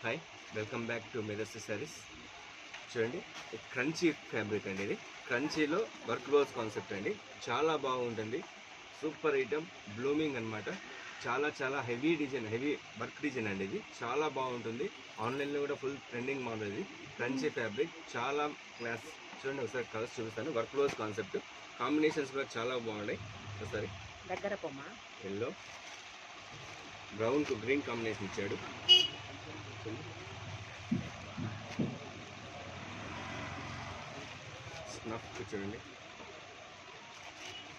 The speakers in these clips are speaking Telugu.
Hi, welcome back to Medhasri sarees. చూడండి, క్రంచీ ఫ్యాబ్రిక్ అండి. ఇది క్రంచీలో వర్క్ బ్లౌజ్ కాన్సెప్ట్ అండి. చాలా బాగుంటుంది. సూపర్ ఐటమ్, బ్లూమింగ్ అనమాట. చాలా heavy design, heavy work design అండి. ఇది చాలా బాగుంటుంది. ఆన్లైన్లో కూడా ఫుల్ ట్రెండింగ్ మోడల్. ఇది క్రంచీ ఫ్యాబ్రిక్, చాలా క్లాస్. చూడండి, ఒకసారి కలర్స్ చూపిస్తాను. వర్క్ బ్లౌజ్ కాన్సెప్ట్, కాంబినేషన్స్ కూడా చాలా బాగున్నాయి. ఒకసారి దగ్గర పొమ్మ yellow brown to green combination ఇచ్చాడు. స్నఫ్ చూడండి,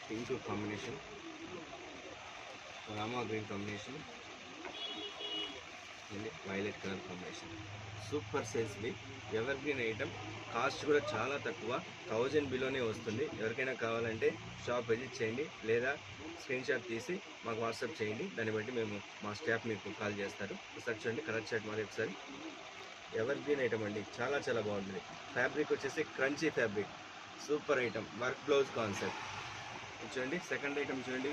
pink combination, Rama green combination, violet colour combination. Super సేల్స్ది ఎవర్ గ్రీన్ ఐటమ్. కాస్ట్ కూడా చాలా తక్కువ, 1000 బిలోనే వస్తుంది. ఎవరికైనా కావాలంటే షాప్ విజిట్ చేయండి, లేదా స్క్రీన్ షాట్ తీసి మాకు వాట్సాప్ చేయండి. దాన్ని బట్టి మేము మా స్టాఫ్ మీకు కాల్ చేస్తారు. ఒకసారి చూడండి, కలర్ చార్ట్ మరి ఒకసారి. ఎవర్ గ్రీన్ ఐటమ్ అండి, చాలా బాగుంటుంది. ఫ్యాబ్రిక్ వచ్చేసి crunchy fabric, super item, work blouse concept. చూడండి, సెకండ్ ఐటమ్ చూడండి,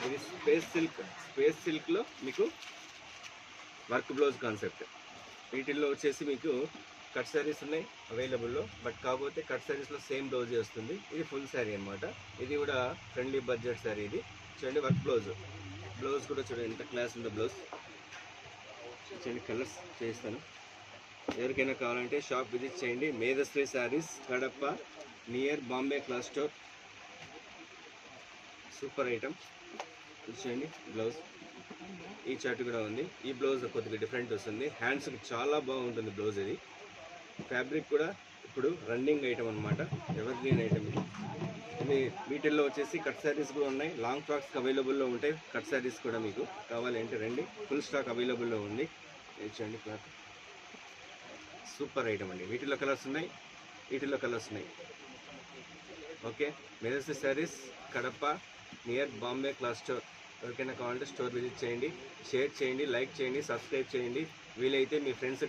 ఇది స్పేస్ సిల్క్లో మీకు వర్క్ బ్లౌజ్ కాన్సెప్ట్. వీటిల్లో వచ్చేసి మీకు కట్ శారీస్ ఉన్నాయి అవైలబుల్లో, బట్ కాకపోతే కట్ శారీస్లో సేమ్ బ్లౌజ్ వస్తుంది. ఇది ఫుల్ శారీ అనమాట. ఇది కూడా ఫ్రెండ్లీ బడ్జెట్ శారీ. ఇది చూడండి, వర్క్ బ్లౌజ్ కూడా చూడండి ఎంత క్లాస్ ఉందో బ్లౌజ్. చూడండి, కలర్స్ చేస్తాను. ఎవరికైనా కావాలంటే షాప్ విజిట్ చేయండి. Medhasri sarees, Kadapa, near Bombay cloth store. Super item. చూడండి, బ్లౌజ్ ఈ చార్ట్ కూడా ఉంది. ఈ బ్లౌజ్ కొద్దిగా డిఫరెంట్ వస్తుంది. హ్యాండ్స్కి చాలా బాగుంటుంది బ్లౌజ్. ఇది ఫ్యాబ్రిక్ కూడా ఇప్పుడు రన్నింగ్ ఐటమ్ అనమాట, ఎవర్ గ్రీన్ ఐటమ్ ఇది. ఇది వీటిల్లో వచ్చేసి కట్ శారీస్ కూడా ఉన్నాయి, లాంగ్ ఫ్రాక్స్ అవైలబుల్లో ఉంటాయి. కట్ శారీస్ కూడా మీకు కావాలంటే రండి, ఫుల్ స్టాక్ అవైలబుల్లో ఉంది. చూడండి, క్లాత్ సూపర్ ఐటమ్ అండి. వీటిలో కలర్స్ ఉన్నాయి, వీటిల్లో కలర్స్ ఉన్నాయి. Okay, Medhasri sarees, Kadapa, near Bombay cloth store. ఎవరికైనా కావాలంటే స్టోర్ విజిట్ చేయండి, షేర్ చేయండి, లైక్ చేయండి, సబ్స్క్రైబ్ చేయండి. వీలైతే మీ ఫ్రెండ్స్